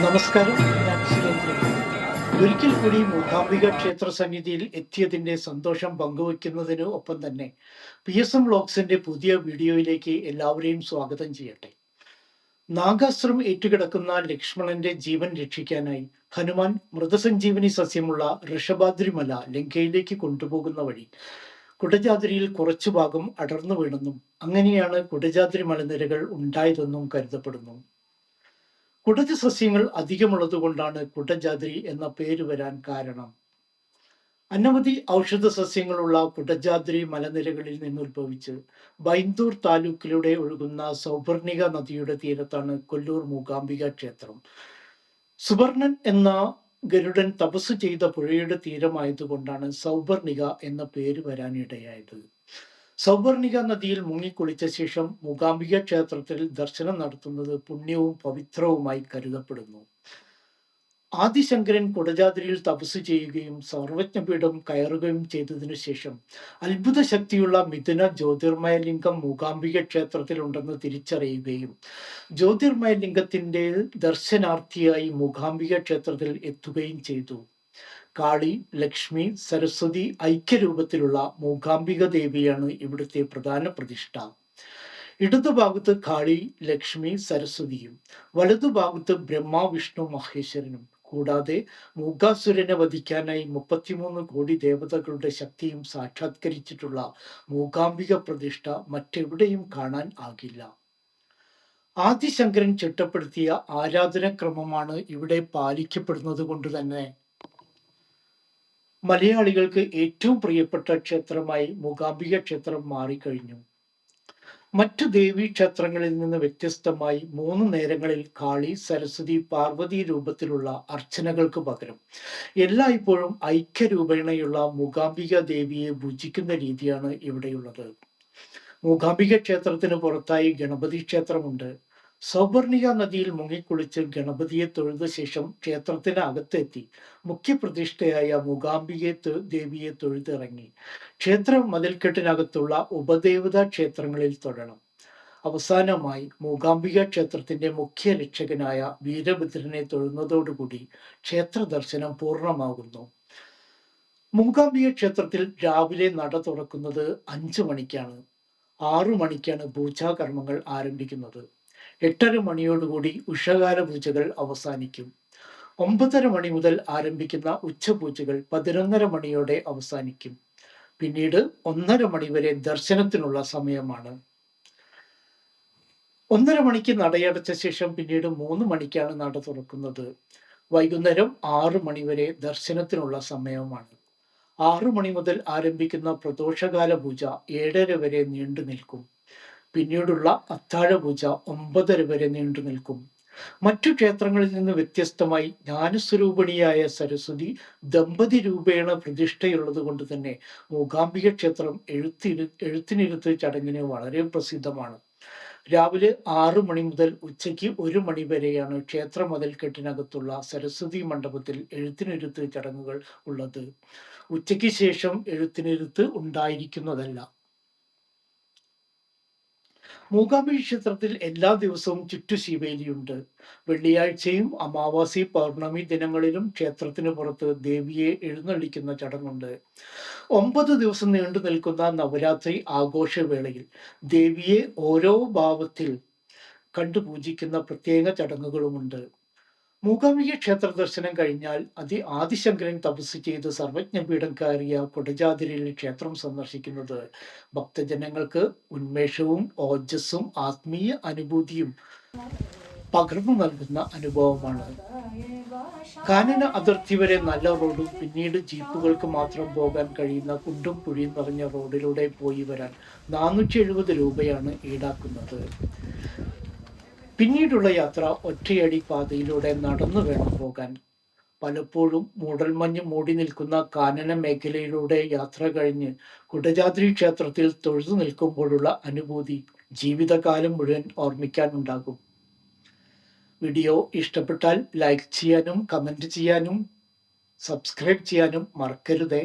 നമസ്കാരം, ഞാൻ സുരേന്ദ്രൻ. ഒരിക്കൽ കൂടി മൂകാംബിക ക്ഷേത്ര സന്നിധിയിൽ എത്തിയതിന്റെ സന്തോഷം പങ്കുവയ്ക്കുന്നതിന് ഒപ്പം തന്നെ PSM വ്ലോഗ്സിന്റെ പുതിയ വീഡിയോയിലേക്ക് എല്ലാവരെയും സ്വാഗതം ചെയ്യട്ടെ. നാഗാസ്ത്രം ഏറ്റുകിടക്കുന്ന ലക്ഷ്മണന്റെ ജീവൻ രക്ഷിക്കാനായി ഹനുമാൻ മൃതസഞ്ജീവനി സസ്യമുള്ള ഋഷഭാദ്രിമല ലങ്കയിലേക്ക് കൊണ്ടുപോകുന്ന വഴി കുടജാദ്രിയിൽ കുറച്ചു ഭാഗം അടർന്നു വീണെന്നും അങ്ങനെയാണ് കുടജാദ്രി മലനിരകൾ ഉണ്ടായതെന്നും കരുതപ്പെടുന്നു. കുടജ സസ്യങ്ങൾ അധികമുള്ളതുകൊണ്ടാണ് കുടജാദ്രി എന്ന പേര് വരാൻ കാരണം. അനവധി ഔഷധ സസ്യങ്ങളുള്ള കുടജാദ്രി മലനിരകളിൽ നിന്നുത്ഭവിച്ച് ബൈന്ദൂർ താലൂക്കിലൂടെ ഒഴുകുന്ന സൗപർണിക നദിയുടെ തീരത്താണ് കൊല്ലൂർ മൂകാംബിക ക്ഷേത്രം. സുവർണൻ എന്ന ഗരുഡൻ തപസ് ചെയ്ത പുഴയുടെ തീരമായതുകൊണ്ടാണ് സൗപർണിക എന്ന പേര് വരാനിടയായത്. സൗപർണിക നദിയിൽ മുങ്ങിക്കുളിച്ച ശേഷം മൂകാംബിക ക്ഷേത്രത്തിൽ ദർശനം നടത്തുന്നത് പുണ്യവും പവിത്രവുമായി കരുതപ്പെടുന്നു. ആദിശങ്കരൻ കുടജാദ്രിയിൽ തപസ് ചെയ്യുകയും സർവജ്ഞപീഠം കയറുകയും ചെയ്തതിനു ശേഷം അത്ഭുത ശക്തിയുള്ള മിഥുന ജ്യോതിർമയ ലിംഗം മൂകാംബിക ക്ഷേത്രത്തിൽ ഉണ്ടെന്ന് തിരിച്ചറിയുകയും ജ്യോതിർമയ ലിംഗത്തിന്റെ ദർശനാർത്ഥിയായി മൂകാംബിക ക്ഷേത്രത്തിൽ എത്തുകയും ചെയ്തു. കാളി, ലക്ഷ്മി, സരസ്വതി ഐക്യരൂപത്തിലുള്ള മൂകാംബിക ദേവിയാണ് ഇവിടുത്തെ പ്രധാന പ്രതിഷ്ഠ. ഇടതുഭാഗത്ത് കാളി, ലക്ഷ്മി, സരസ്വതിയും വലതുഭാഗത്ത് ബ്രഹ്മ, വിഷ്ണു, മഹേശ്വരനും കൂടാതെ മൂകാസുരനെ വധിക്കാനായി 33 കോടി ദേവതകളുടെ ശക്തിയും സാക്ഷാത്കരിച്ചിട്ടുള്ള മൂകാംബിക പ്രതിഷ്ഠ മറ്റെവിടെയും കാണാൻ ആകില്ല. ആദിശങ്കരൻ ചിട്ടപ്പെടുത്തിയ ആരാധനാക്രമമാണ് ഇവിടെ പാലിക്കപ്പെടുന്നത് കൊണ്ട് തന്നെ മലയാളികൾക്ക് ഏറ്റവും പ്രിയപ്പെട്ട ക്ഷേത്രമായി മൂകാംബിക ക്ഷേത്രം മാറിക്കഴിഞ്ഞു. മറ്റു ദേവീ ക്ഷേത്രങ്ങളിൽ നിന്ന് വ്യത്യസ്തമായി 3 നേരങ്ങളിൽ കാളി, സരസ്വതി, പാർവതി രൂപത്തിലുള്ള അർച്ചനകൾക്ക് പകരം എല്ലായ്പ്പോഴും ഐക്യരൂപേണയുള്ള മൂകാംബിക ദേവിയെ പൂജിക്കുന്ന രീതിയാണ് ഇവിടെയുള്ളത്. മൂകാംബിക ക്ഷേത്രത്തിന് പുറത്തായി ഗണപതി ക്ഷേത്രമുണ്ട്. സൗപർണിക നദിയിൽ മുങ്ങിക്കുളിച്ച് ഗണപതിയെ തൊഴുത ശേഷം ക്ഷേത്രത്തിന് അകത്തെത്തി മുഖ്യപ്രതിഷ്ഠയായ മൂകാംബിക ദേവിയെ തൊഴുതിറങ്ങി ക്ഷേത്ര മതിൽക്കെട്ടിനകത്തുള്ള ഉപദേവതാ ക്ഷേത്രങ്ങളിൽ തൊഴണം. അവസാനമായി മൂകാംബിക ക്ഷേത്രത്തിന്റെ മുഖ്യ രക്ഷകനായ വീരഭദ്രനെ തൊഴുന്നതോടുകൂടി ക്ഷേത്ര ദർശനം പൂർണ്ണമാകുന്നു. മൂകാംബിക ക്ഷേത്രത്തിൽ രാവിലെ നട തുറക്കുന്നത് 5 മണിക്കാണ്. 6 മണിക്കാണ് പൂജാകർമ്മങ്ങൾ ആരംഭിക്കുന്നത്. 8:30 മണിയോടുകൂടി ഉഷകാല പൂജകൾ അവസാനിക്കും. 9:30 മണി മുതൽ ആരംഭിക്കുന്ന ഉച്ചപൂജകൾ 11:30 മണിയോടെ അവസാനിക്കും. പിന്നീട് 1:30 മണി വരെ ദർശനത്തിനുള്ള സമയമാണ്. 1:30 മണിക്ക് നടയടച്ച ശേഷം പിന്നീട് 3 മണിക്കാണ് നട തുറക്കുന്നത്. വൈകുന്നേരം 6 മണി വരെ ദർശനത്തിനുള്ള സമയമാണ്. 6 മണി മുതൽ ആരംഭിക്കുന്ന പ്രദോഷകാല പൂജ 7:30 വരെ നീണ്ടു നിൽക്കും. പിന്നീടുള്ള അത്താഴ പൂജ 9:30 വരെ നീണ്ടു നിൽക്കും. മറ്റു ക്ഷേത്രങ്ങളിൽ നിന്ന് വ്യത്യസ്തമായി ജ്ഞാനസ്വരൂപിണിയായ സരസ്വതി ദമ്പതി രൂപേണ പ്രതിഷ്ഠയുള്ളത് കൊണ്ട് തന്നെ മൂകാംബിക ക്ഷേത്രം എഴുത്തിനിരുത്ത് ചടങ്ങിന് വളരെ പ്രസിദ്ധമാണ്. രാവിലെ 6 മണി മുതൽ ഉച്ചയ്ക്ക് 1 മണി വരെയാണ് ക്ഷേത്ര മതിൽക്കെട്ടിനകത്തുള്ള സരസ്വതി മണ്ഡപത്തിൽ എഴുത്തിനിരുത്ത് ചടങ്ങുകൾ ഉള്ളത്. ഉച്ചയ്ക്ക് ശേഷം എഴുത്തിനിരുത്ത് ഉണ്ടായിരിക്കുന്നതല്ല. മൂകാംബിക ക്ഷേത്രത്തിൽ എല്ലാ ദിവസവും ചുറ്റുശീവേലിയുണ്ട്. വെള്ളിയാഴ്ചയും അമാവാസി, പൗർണമി ദിനങ്ങളിലും ക്ഷേത്രത്തിന് പുറത്ത് ദേവിയെ എഴുന്നള്ളിക്കുന്ന ചടങ്ങുണ്ട്. 9 ദിവസം നീണ്ടു നിൽക്കുന്ന നവരാത്രി ആഘോഷവേളയിൽ ദേവിയെ ഓരോ ഭാവത്തിൽ കണ്ടു പൂജിക്കുന്ന പ്രത്യേക ചടങ്ങുകളുമുണ്ട്. മൂകാംബിക ക്ഷേത്ര ദർശനം കഴിഞ്ഞാൽ ആദിശങ്കരൻ തപസ് ചെയ്ത് സർവജ്ഞപീഠം കയറിയ കുടജാദ്രിയിൽ ക്ഷേത്രം സന്ദർശിക്കുന്നത് ഭക്തജനങ്ങൾക്ക് ഉന്മേഷവും ഓജസ്സും ആത്മീയ അനുഭൂതിയും പകർന്നു നൽകുന്ന അനുഭവമാണ്. കാനന അതിർത്തി വരെ നല്ല റോഡും പിന്നീട് ജീപ്പുകൾക്ക് മാത്രം പോകാൻ കഴിയുന്ന കുണ്ടും കുഴിയും നിറഞ്ഞ റോഡിലൂടെ പോയി വരാൻ 470 രൂപയാണ് ഈടാക്കുന്നത്. പിന്നീടുള്ള യാത്ര ഒറ്റയടി പാതയിലൂടെ നടന്നു വേണം പോകാൻ. പലപ്പോഴും മൂടൽമഞ്ഞ് മൂടി നിൽക്കുന്ന കാനന മേഖലയിലൂടെ യാത്ര കഴിഞ്ഞ് കുടജാദ്രി ക്ഷേത്രത്തിൽ തൊഴുതു നിൽക്കുമ്പോഴുള്ള അനുഭൂതി ജീവിതകാലം മുഴുവൻ ഓർമ്മിക്കാനുണ്ടാകും. വീഡിയോ ഇഷ്ടപ്പെട്ടാൽ ലൈക്ക് ചെയ്യാനും കമന്റ് ചെയ്യാനും സബ്സ്ക്രൈബ് ചെയ്യാനും മറക്കരുതേ.